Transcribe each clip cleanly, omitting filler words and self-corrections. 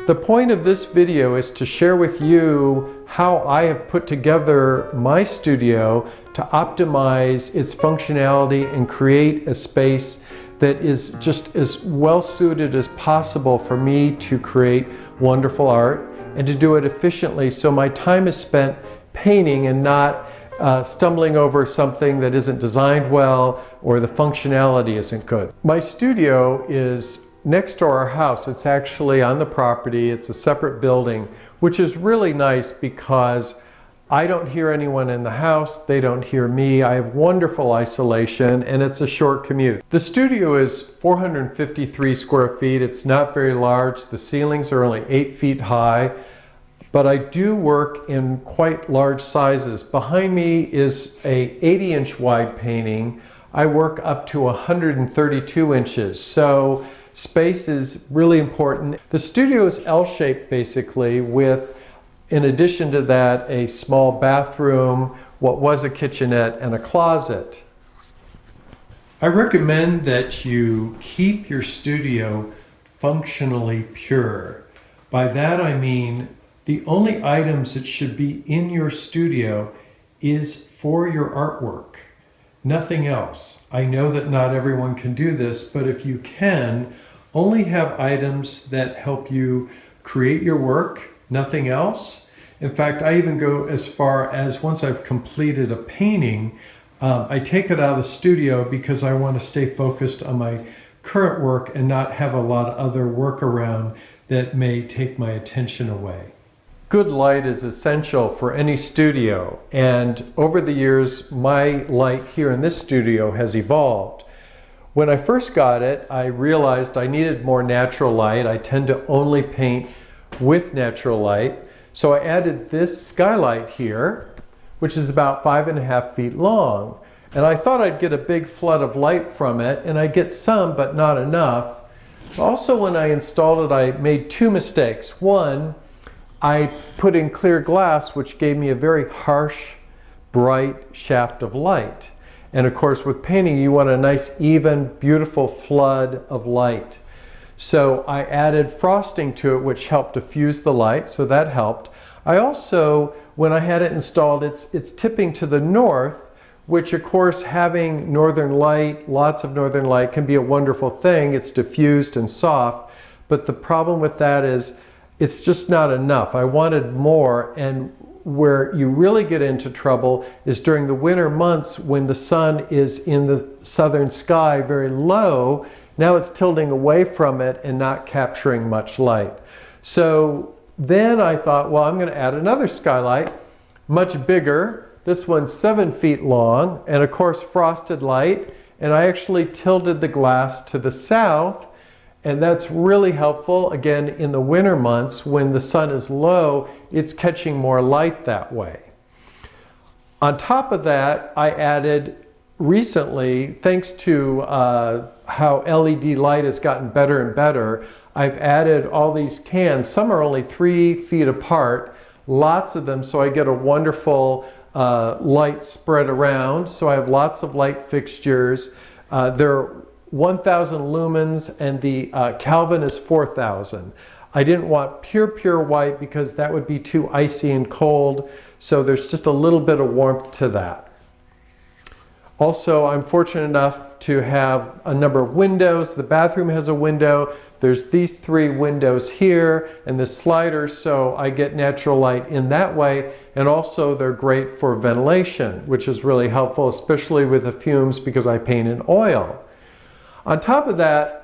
The point of this video is to share with you how I have put together my studio to optimize its functionality and create a space that is just as well suited as possible for me to create wonderful art and to do it efficiently, so my time is spent painting and not stumbling over something that isn't designed well or the functionality isn't good. My studio is next to our house. It's actually on the property. It's a separate building, which is really nice because I don't hear anyone in the house. They don't hear me. I have wonderful isolation, and it's a short commute. The studio is 453 square feet. It's not very large. The ceilings are only 8 feet high, but I do work in quite large sizes. Behind me is a 80-inch wide painting. I work up to 132 inches. So space is really important. The studio is L-shaped basically, with, in addition to that, a small bathroom, what was a kitchenette, and a closet. I recommend that you keep your studio functionally pure. By that I mean the only items that should be in your studio is for your artwork. Nothing else. I know that not everyone can do this, but if you can, only have items that help you create your work, nothing else. In fact, I even go as far as, once I've completed a painting, I take it out of the studio because I want to stay focused on my current work and not have a lot of other work around that may take my attention away. Good light is essential for any studio, and over the years my light here in this studio has evolved. When I first got it, I realized I needed more natural light. I tend to only paint with natural light, so I added this skylight here, which is about 5.5 feet long, and I thought I'd get a big flood of light from it, and I get some but not enough. Also, when I installed it, I made two mistakes. One, I put in clear glass, which gave me a very harsh, bright shaft of light. And of course, with painting, you want a nice, even, beautiful flood of light. So I added frosting to it, which helped diffuse the light, so that helped. I also, when I had it installed, it's tipping to the north, which of course, having northern light, lots of northern light, can be a wonderful thing. It's diffused and soft, but the problem with that is it's just not enough. I wanted more, and where you really get into trouble is during the winter months when the sun is in the southern sky very low. Now it's tilting away from it and not capturing much light. So then I thought, well, I'm going to add another skylight, much bigger. This one's 7 feet long, and of course frosted light, and I actually tilted the glass to the south. And that's really helpful. Again, in the winter months when the sun is low, it's catching more light that way. On top of that, I added recently, thanks to how LED light has gotten better and better, I've added all these cans. Some are only 3 feet apart, lots of them, so I get a wonderful light spread around. So I have lots of light fixtures. They're 1,000 lumens, and the Kelvin is 4,000. I didn't want pure white because that would be too icy and cold, so there's just a little bit of warmth to that. Also, I'm fortunate enough to have a number of windows. The bathroom has a window. There's these 3 windows here and the sliders, so I get natural light in that way, and also they're great for ventilation, which is really helpful, especially with the fumes, because I paint in oil. On top of that,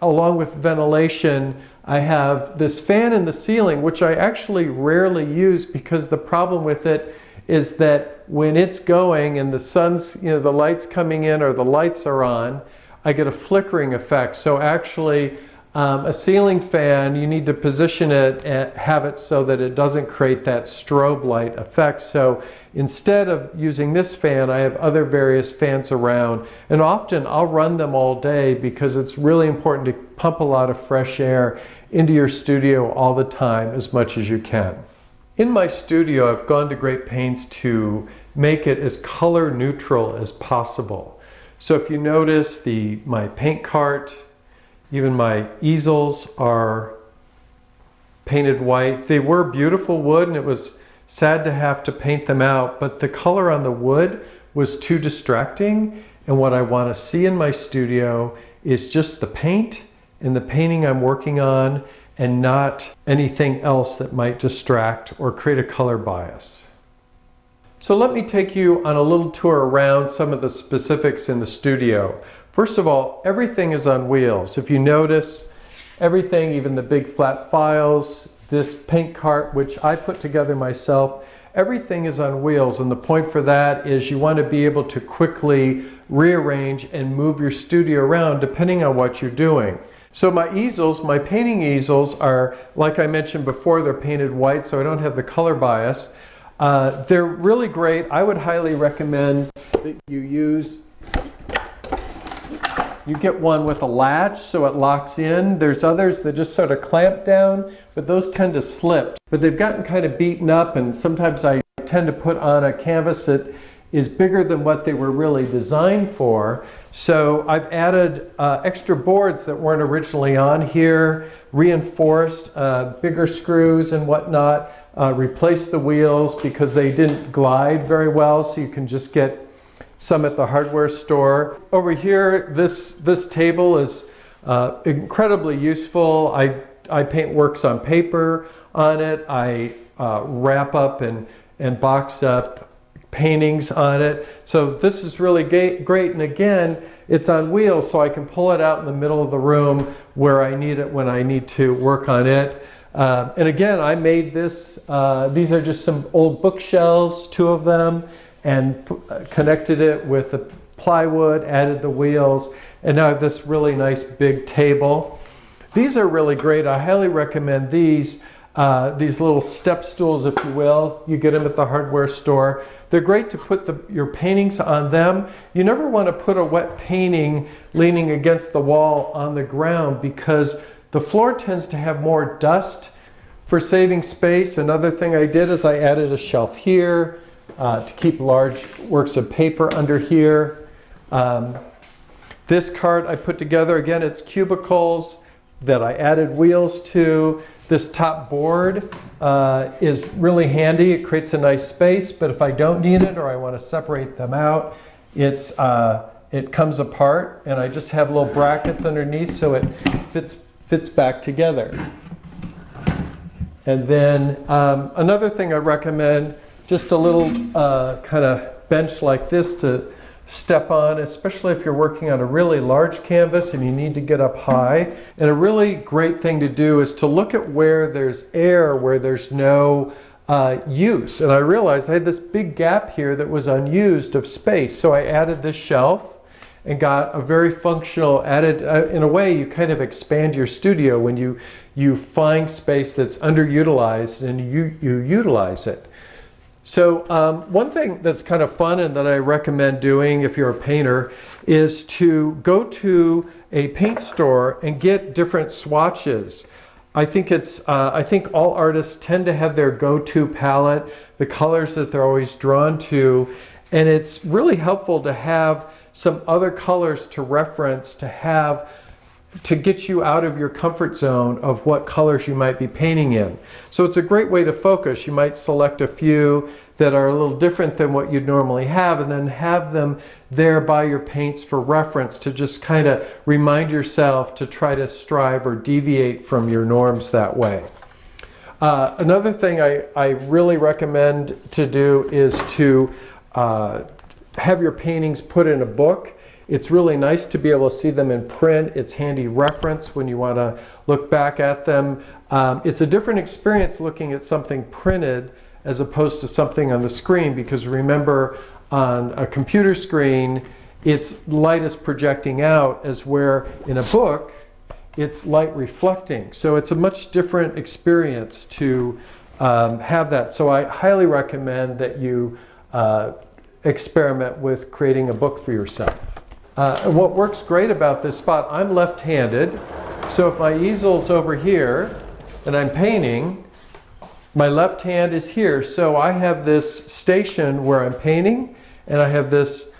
along with ventilation, I have this fan in the ceiling, which I actually rarely use because the problem with it is that when it's going and the sun's, the light's coming in or the lights are on, I get a flickering effect. So actually, a ceiling fan, you need to position it and have it so that it doesn't create that strobe light effect. So instead of using this fan, I have other various fans around, and often I'll run them all day because it's really important to pump a lot of fresh air into your studio all the time, as much as you can. In my studio, I've gone to great pains to make it as color neutral as possible. So if you notice, my paint cart, even my easels are painted white. They were beautiful wood, and it was sad to have to paint them out, but the color on the wood was too distracting, and what I want to see in my studio is just the paint and the painting I'm working on, and not anything else that might distract or create a color bias. So let me take you on a little tour around some of the specifics in the studio. First of all, everything is on wheels. If you notice, everything, even the big flat files, this paint cart, which I put together myself, everything is on wheels. And the point for that is you want to be able to quickly rearrange and move your studio around depending on what you're doing. So my easels, my painting easels are, like I mentioned before, they're painted white, so I don't have the color bias. They're really great. I would highly recommend that you get one with a latch so it locks in. There's others that just sort of clamp down, but those tend to slip. But they've gotten kind of beaten up, and sometimes I tend to put on a canvas that is bigger than what they were really designed for. So I've added extra boards that weren't originally on here, reinforced, bigger screws and whatnot, replaced the wheels because they didn't glide very well, so you can just get some at the hardware store. Over here, this table is incredibly useful. I paint works on paper on it. I wrap up and box up paintings on it. So this is really great, and again, it's on wheels, so I can pull it out in the middle of the room where I need it when I need to work on it. And again, I made this, these are just some old bookshelves, 2 of them, and connected it with the plywood, added the wheels, and now I have this really nice big table. These are really great. I highly recommend these little step stools, if you will. You get them at the hardware store. They're great to put your paintings on them. You never want to put a wet painting leaning against the wall on the ground because the floor tends to have more dust. For saving space, another thing I did is I added a shelf here to keep large works of paper under here. This cart I put together, again, it's cubicles that I added wheels to. This top board is really handy. It creates a nice space, but if I don't need it or I want to separate them out, it comes apart, and I just have little brackets underneath so it fits back together. And then another thing I recommend, just a little kind of bench like this to step on, especially if you're working on a really large canvas and you need to get up high. And a really great thing to do is to look at where there's air, where there's no use. And I realized I had this big gap here that was unused of space. So I added this shelf and got a very functional added, in a way you kind of expand your studio when you find space that's underutilized and you utilize it. So one thing that's kind of fun and that I recommend doing if you're a painter is to go to a paint store and get different swatches. I think all artists tend to have their go-to palette, the colors that they're always drawn to, and it's really helpful to have some other colors to reference, to get you out of your comfort zone of what colors you might be painting in. So it's a great way to focus. You might select a few that are a little different than what you'd normally have, and then have them there by your paints for reference to just kind of remind yourself to try to strive or deviate from your norms that way. Another thing I really recommend to do is to have your paintings put in a book. It's really nice to be able to see them in print. It's handy reference when you want to look back at them. It's a different experience looking at something printed as opposed to something on the screen, because remember, on a computer screen, its light is projecting out, as where in a book, it's light reflecting. So it's a much different experience to have that. So I highly recommend that you experiment with creating a book for yourself. And what works great about this spot, I'm left-handed, so if my easel's over here and I'm painting, my left hand is here. So I have this station where I'm painting, and I have this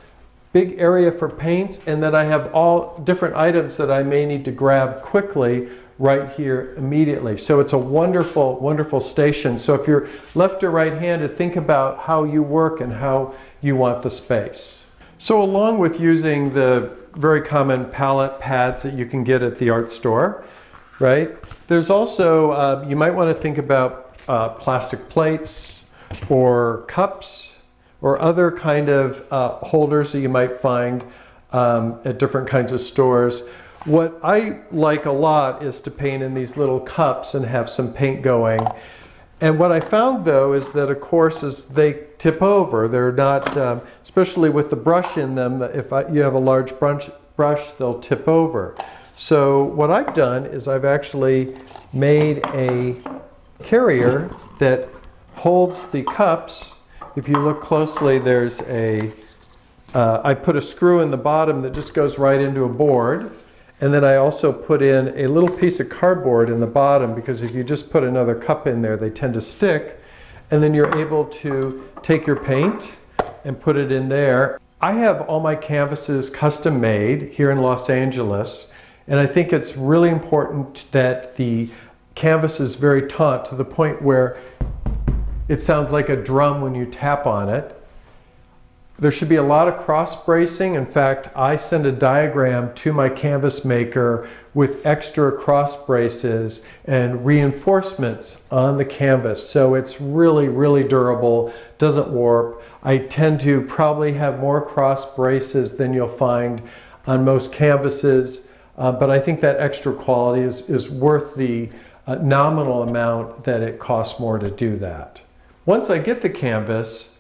big area for paints, and then I have all different items that I may need to grab quickly right here immediately. So it's a wonderful, wonderful station. So if you're left or right-handed, think about how you work and how you want the space. So along with using the very common palette pads that you can get at the art store, right? There's also, you might want to think about plastic plates or cups or other kind of holders that you might find at different kinds of stores. What I like a lot is to paint in these little cups and have some paint going. And what I found though is that of course as they tip over, they're not, especially with the brush in them, if you have a large brush, they'll tip over. So what I've done is I've actually made a carrier that holds the cups. If you look closely, there's I put a screw in the bottom that just goes right into a board. And then I also put in a little piece of cardboard in the bottom, because if you just put another cup in there, they tend to stick. And then you're able to take your paint and put it in there. I have all my canvases custom made here in Los Angeles. And I think it's really important that the canvas is very taut to the point where it sounds like a drum when you tap on it. There should be a lot of cross bracing. In fact, I send a diagram to my canvas maker with extra cross braces and reinforcements on the canvas. So it's really, really durable, doesn't warp. I tend to probably have more cross braces than you'll find on most canvases, but I think that extra quality is worth the nominal amount that it costs more to do that. Once I get the canvas,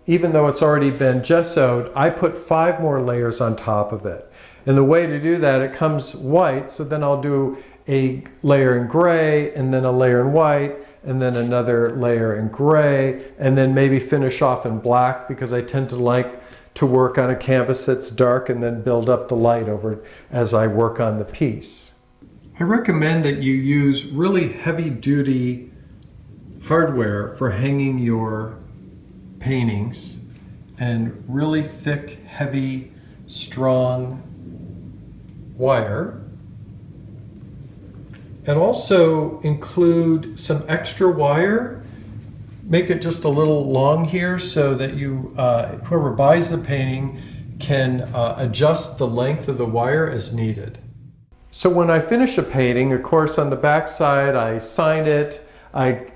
even though it's already been gessoed, I put 5 more layers on top of it. And the way to do that, it comes white, so then I'll do a layer in gray, and then a layer in white, and then another layer in gray, and then maybe finish off in black, because I tend to like to work on a canvas that's dark and then build up the light over as I work on the piece. I recommend that you use really heavy-duty hardware for hanging your paintings, and really thick, heavy, strong wire. And also include some extra wire. Make it just a little long here so that you, whoever buys the painting can adjust the length of the wire as needed. So when I finish a painting, of course on the back side I sign it, I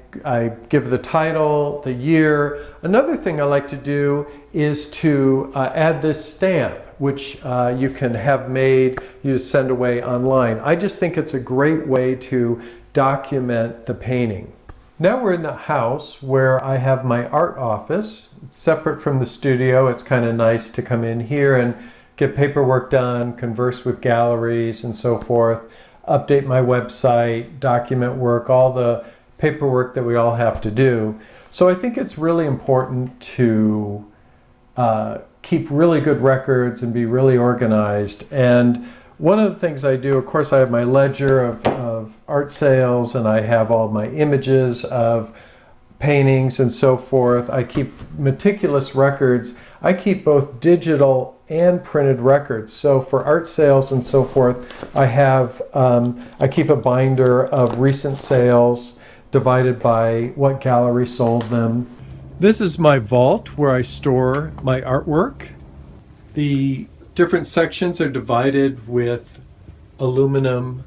give the title, the year. Another thing I like to do is to add this stamp, which you can have made, you just send away online. I just think it's a great way to document the painting. Now we're in the house where I have my art office. It's separate from the studio. It's kind of nice to come in here and get paperwork done, converse with galleries and so forth, update my website, document work, all the paperwork that we all have to do. So I think it's really important to keep really good records and be really organized. And one of the things I do, of course, I have my ledger of art sales, and I have all my images of paintings and so forth. I keep meticulous records. I keep both digital and printed records. So for art sales and so forth, I keep a binder of recent sales divided by what gallery sold them. This is my vault where I store my artwork. The different sections are divided with aluminum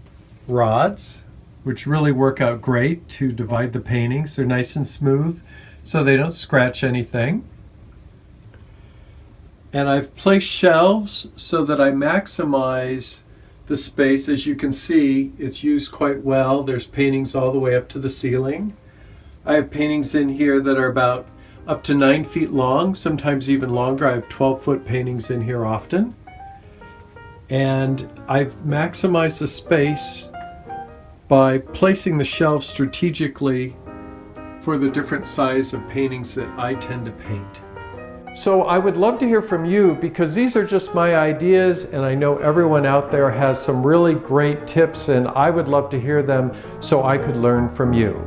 rods, which really work out great to divide the paintings. They're nice and smooth, so they don't scratch anything. And I've placed shelves so that I maximize the space. As you can see, it's used quite well. There's paintings all the way up to the ceiling. I have paintings in here that are about up to 9 feet long, sometimes even longer. I have 12-foot paintings in here often. And I've maximized the space by placing the shelves strategically for the different size of paintings that I tend to paint. So I would love to hear from you, because these are just my ideas, and I know everyone out there has some really great tips, and I would love to hear them so I could learn from you.